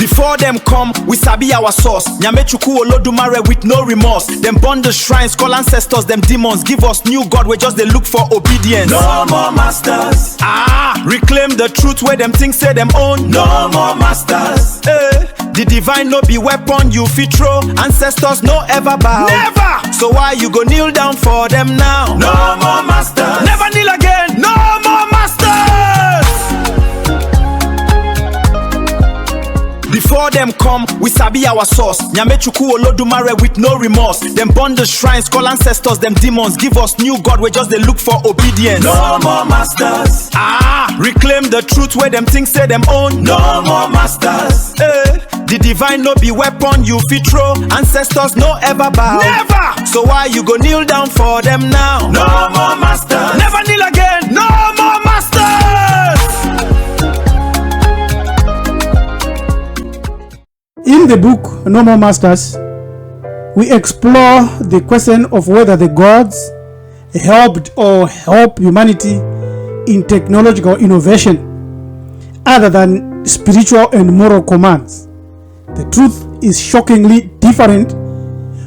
Before them come, we sabi our source. Nyamechuku Olodumare with no remorse. Them burn the shrines, call ancestors, them demons. Give us new God, we just they look for obedience. No more masters. Reclaim the truth where them things say them own. No more masters. The divine no be weapon you fit throw. Ancestors no ever bow. Never. So why you go kneel down for them now? No more masters. Never kneel again. No more masters. Before them come, we sabi our source. Nyamechuku Olodumare with no remorse. Them burn the shrines, call ancestors, them demons. Give us new God, we just they look for obedience. No more masters. Reclaim the truth where them things say them own. No more masters. The divine no be weapon you fit throw. Ancestors no ever bow. Never. So why you go kneel down for them now? No more masters. Never kneel again. No more masters. In the book No More Masters, we explore the question of whether the gods helped or help humanity in technological innovation other than spiritual and moral commands. The truth is shockingly different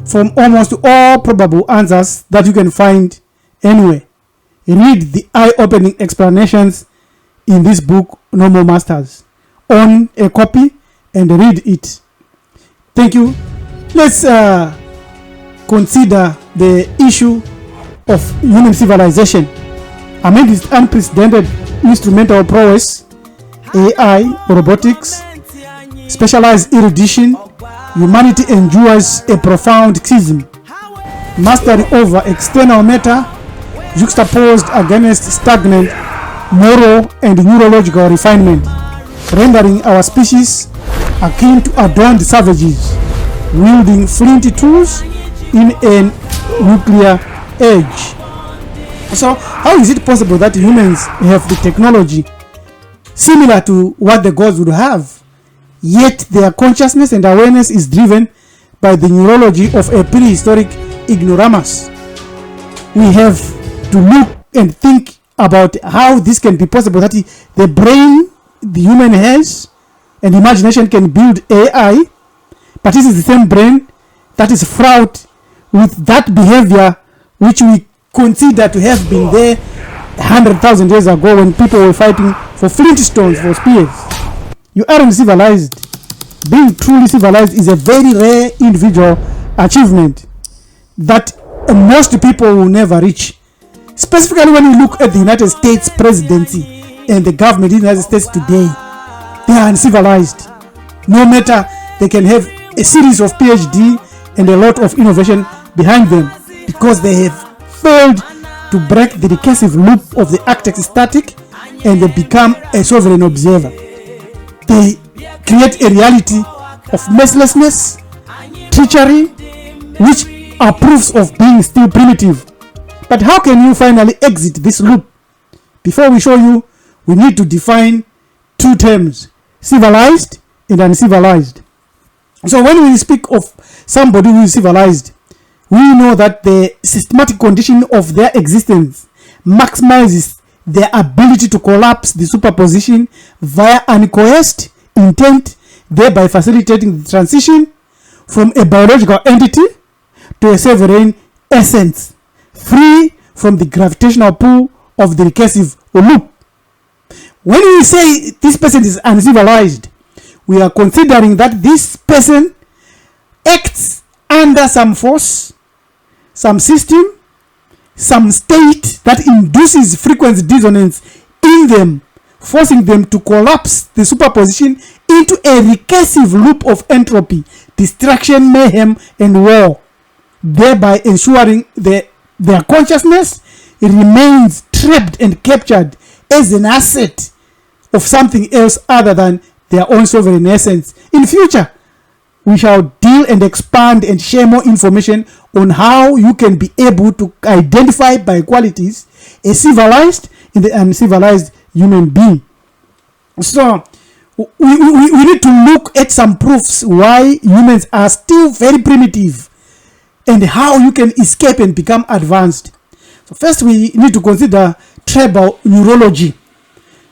from almost all probable answers that you can find anywhere. Read the eye-opening explanations in this book, No More Masters. Own a copy and read it. Thank you. Let's consider the issue of human civilization. Amid its unprecedented instrumental prowess, AI, robotics, specialized erudition, humanity endures a profound schism. Mastery over external matter juxtaposed against stagnant moral and neurological refinement, rendering our species akin to adorned savages wielding flinty tools in a nuclear age. So how is it possible that humans have the technology similar to what the gods would have, yet their consciousness and awareness is driven by the neurology of a prehistoric ignoramus? We have to look and think about how this can be possible, that the brain the human has and imagination can build AI, but this is the same brain that is fraught with that behavior which we consider to have been there 100,000 years ago when people were fighting for flintstones, for spears. You aren't civilized. Being truly civilized is a very rare individual achievement that most people will never reach. Specifically when you look at the United States presidency and the government in the United States today, they are uncivilized. No matter they can have a series of PhD and a lot of innovation behind them, because they have failed to break the recursive loop of the actec static and they become a sovereign observer. They create a reality of mercilessness, treachery, which are proofs of being still primitive. But how can you finally exit this loop? Before we show you, we need to define two terms: civilized and uncivilized. So when we speak of somebody who is civilized, we know that the systematic condition of their existence maximizes their ability to collapse the superposition via uncoerced intent, thereby facilitating the transition from a biological entity to a sovereign essence, free from the gravitational pull of the recursive loop. When we say this person is uncivilized, we are considering that this person acts under some force, some system, some state that induces frequency dissonance in them, forcing them to collapse the superposition into a recursive loop of entropy, destruction, mayhem, and war, thereby ensuring their consciousness remains trapped and captured as an asset of something else other than their own sovereign essence. In future, we shall deal and expand and share more information on how you can be able to identify by qualities a civilized and the uncivilized human being. So we need to look at some proofs why humans are still very primitive and how you can escape and become advanced. So first we need to consider tribal neurology.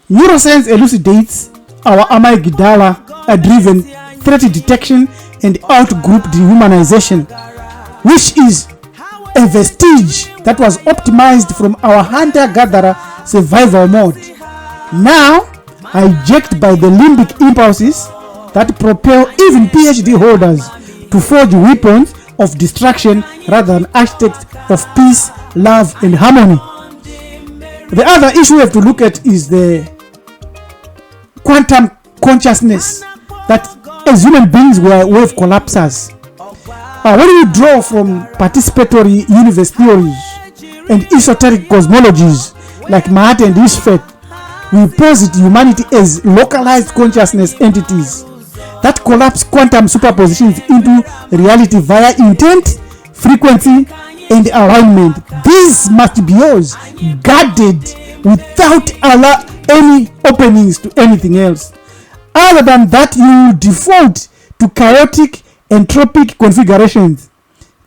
Neuroscience elucidates our amygdala driven threat detection, and out-group dehumanization, which is a vestige that was optimized from our hunter-gatherer survival mode, now hijacked by the limbic impulses that propel even PhD holders to forge weapons of destruction rather than architects of peace, love, and harmony. The other issue we have to look at is the quantum consciousness, that as human beings we are wave collapsers. When we draw from participatory universe theories and esoteric cosmologies like Mahat and Ishfet, we posit humanity as localized consciousness entities that collapse quantum superpositions into reality via intent, frequency, and alignment. These must be yours, guarded without any openings to anything else. Other than that, you default to chaotic entropic configurations.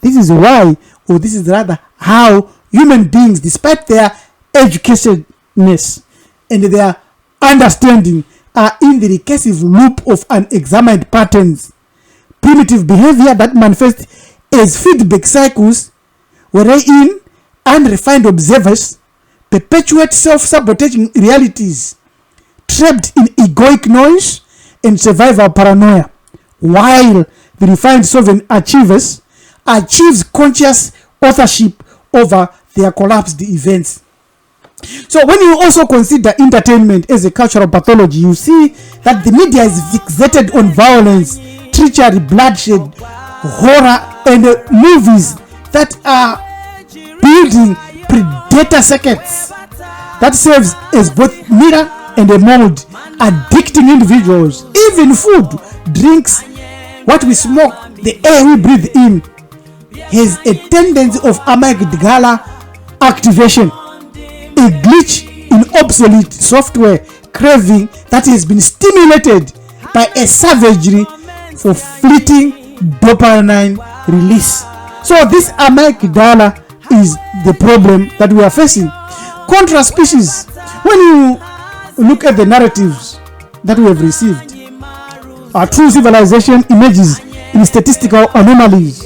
This is why, or this is rather how, human beings, despite their educatedness and their understanding, are in the recursive loop of unexamined patterns, primitive behavior that manifests as feedback cycles, wherein unrefined observers perpetuate self-sabotaging realities trapped in egoic noise and survival paranoia, while the refined sovereign achieves conscious authorship over their collapsed events. So when you also consider entertainment as a cultural pathology, you see that the media is fixated on violence, treachery, bloodshed, horror, and movies that are building predator circuits that serves as both mirror and a mold, addicting individuals. Even food, drinks, what we smoke, the air we breathe in, has a tendency of amygdala activation, a glitch in obsolete software craving that has been stimulated by a savagery for fleeting dopamine release. So this amygdala is the problem that we are facing. Contra species, when you look at the narratives that we have received, our true civilization emerges in statistical anomalies,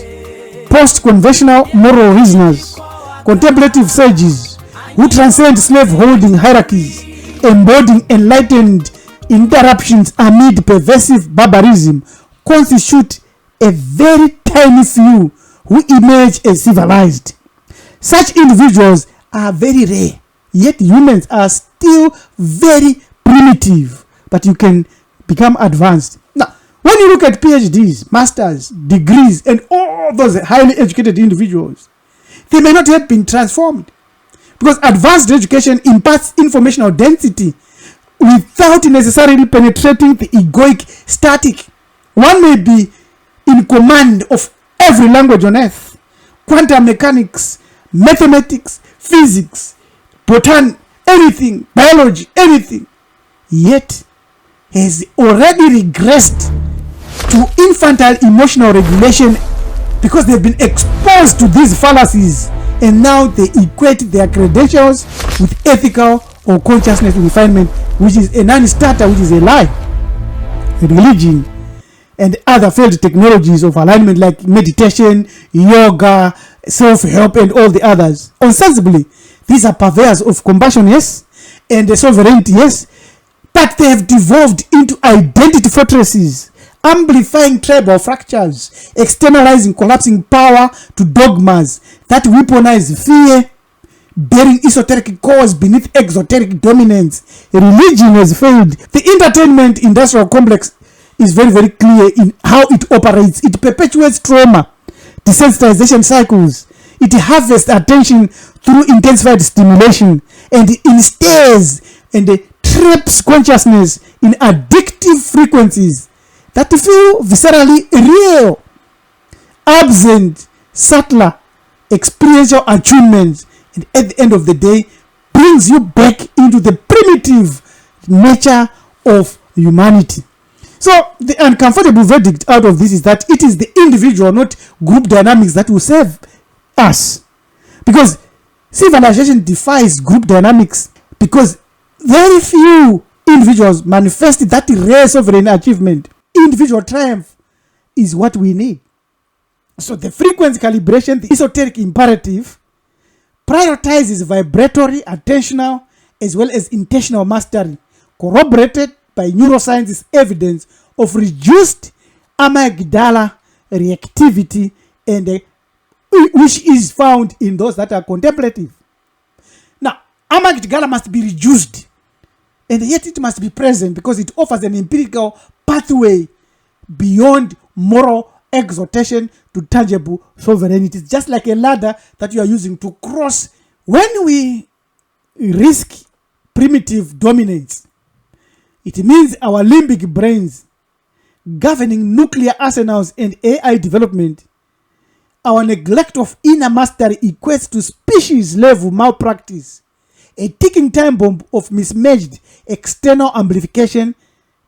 post-conventional moral reasoners, contemplative sages who transcend slave-holding hierarchies, embodying enlightened interruptions amid pervasive barbarism, constitute a very tiny few who emerge as civilized. Such individuals are very rare, yet humans are still very primitive, but you can become advanced. Now, when you look at PhDs, masters, degrees, and all those highly educated individuals, they may not have been transformed, because advanced education imparts informational density without necessarily penetrating the egoic static. One may be in command of every language on earth, quantum mechanics, mathematics, physics, botany, anything, biology, anything, yet has already regressed to infantile emotional regulation because they've been exposed to these fallacies, and now they equate their credentials with ethical or consciousness refinement, which is a non-starter, which is a lie. Religion and other failed technologies of alignment like meditation, yoga, self-help, and all the others. Ostensibly, these are purveyors of compassion, yes, and sovereignty, yes, but they have devolved into identity fortresses, amplifying tribal fractures, externalizing collapsing power to dogmas that weaponize fear, bearing esoteric cause beneath exoteric dominance. Religion has failed. The entertainment industrial complex is very, very clear in how it operates. It perpetuates trauma, desensitization cycles. It harvests attention through intensified stimulation, and it instills and traps consciousness in addictive frequencies that feel viscerally real, absent subtler experiential attunement, and at the end of the day brings you back into the primitive nature of humanity. So the uncomfortable verdict out of this is that it is the individual, not group dynamics, that will save us, because civilization defies group dynamics, because very few individuals manifest that rare sovereign achievement. individual triumph is what we need. So the frequency calibration, the esoteric imperative, prioritizes vibratory, attentional, as well as intentional mastery, corroborated by neuroscience's evidence of reduced amygdala reactivity, and which is found in those that are contemplative. Now, amygdala must be reduced, and yet it must be present because it offers an empirical pathway beyond moral exhortation to tangible sovereignty. It's just like a ladder that you are using to cross. When we risk primitive dominance, it means our limbic brains governing nuclear arsenals and AI development. Our neglect of inner mastery equates to species-level malpractice, a ticking time bomb of mismatched external amplification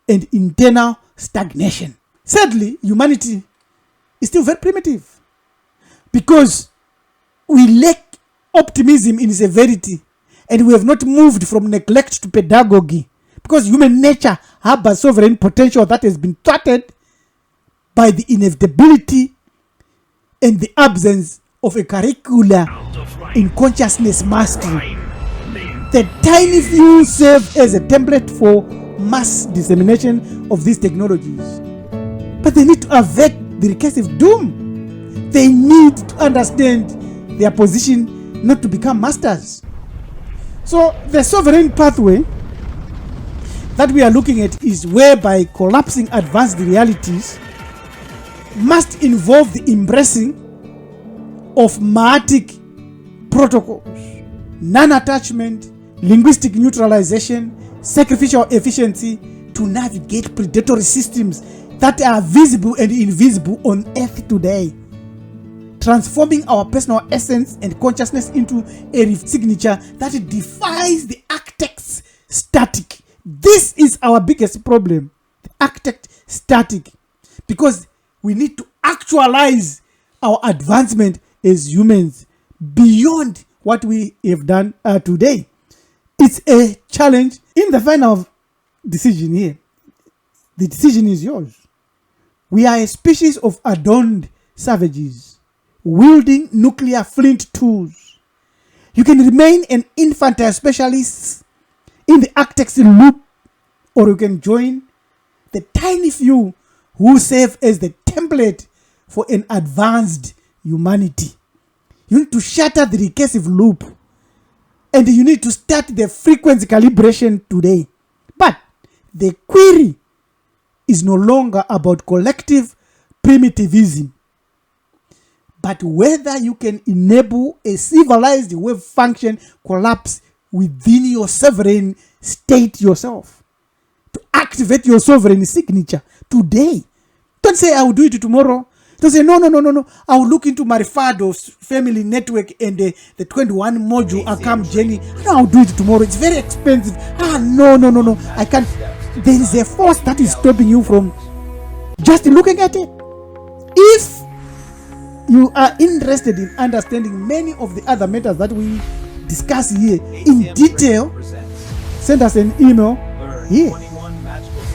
and internal stagnation. Sadly, humanity is still very primitive because we lack optimism in severity, and we have not moved from neglect to pedagogy, because human nature harbors sovereign potential that has been thwarted by the inevitability and the absence of a curricula in consciousness mastery. The tiny few serve as a template for mass dissemination of these technologies. But they need to avert the recursive doom. They need to understand their position, not to become masters. So the sovereign pathway that we are looking at is whereby collapsing advanced realities must involve the embracing of matic protocols, non-attachment, linguistic neutralization, sacrificial efficiency to navigate predatory systems that are visible and invisible on Earth today, transforming our personal essence and consciousness into a signature that defies the architect's static. This is our biggest problem, the architect static, because we need to actualize our advancement as humans beyond what we have done today. It's a challenge. In the final decision here, the decision is yours. We are a species of adorned savages wielding nuclear flint tools. You can remain an infantile specialist in the architect's loop, or you can join the tiny few who serve as the template for an advanced humanity. You need to shatter the recursive loop, and you need to start the frequency calibration today. But the query is no longer about collective primitivism, but whether you can enable a civilized wave function collapse within your sovereign state yourself, to activate your sovereign signature today. Don't say I will do it tomorrow. Don't say no. I will look into Marifado's family network and the 21 module account journey. No, I'll do it tomorrow. It's very expensive. No. I can't. There is a force that is stopping you from just looking at it. If you are interested in understanding many of the other matters that we discuss here in detail, send us an email here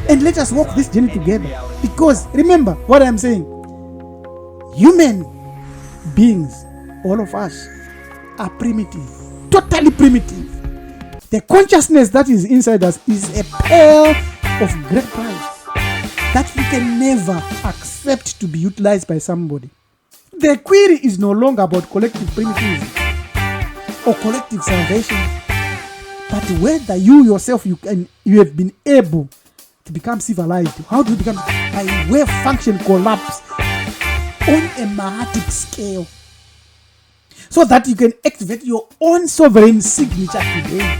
and let us walk this journey together. Because remember what I'm saying, human beings, all of us, are primitive, totally primitive. The consciousness that is inside us is a pearl of great price that we can never accept to be utilized by somebody. The query is no longer about collective primitivism or collective salvation, but whether you yourself you have been able to become civilized. How do you become? By wave function collapse on a mathematic scale, so that you can activate your own sovereign signature today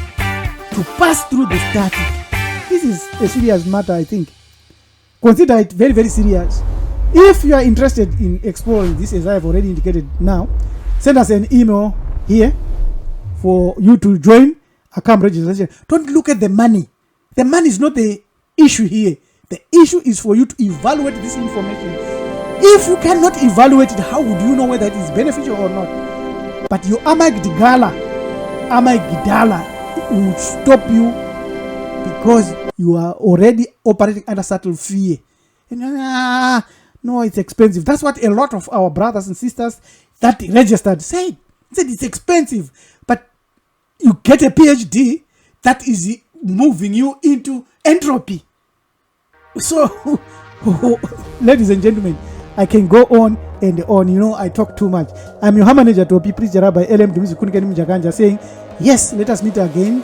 to pass through the static. This is a serious matter, I think. Consider it very, very serious. If you are interested in exploring this, as I have already indicated now, send us an email here for you to join a camp registration. Don't look at the money. The money is not the issue here. The issue is for you to evaluate this information. If you cannot evaluate it, how would you know whether it is beneficial or not? But your amygdala will stop you because you are already operating under subtle fear. And no, it's expensive. That's what a lot of our brothers and sisters that registered said it's expensive. But you get a PhD that is moving you into entropy. So, ladies and gentlemen, I can go on and on. I talk too much. I'm your manager to be preached by LM Mjakanja saying, yes, let us meet again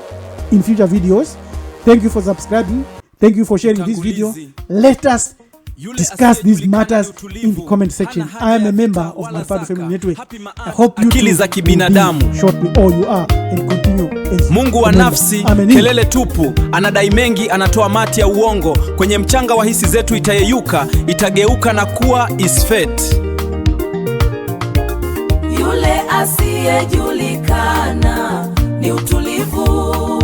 in future videos. Thank you for subscribing. Thank you for sharing this video. Let us discuss these matters in the comment section. I am a member of my Father Family Network. I hope you akili za kibinadamu shortly all you are and continue. Mungu wa nafsi, kelele tupu, anadai mengi, anatoa mati ya uongo. Kwenye mchanga wa hisi zetu itayeyuka, itageuka na kuwa is fate. Yule asiyejulikana ni utulivu.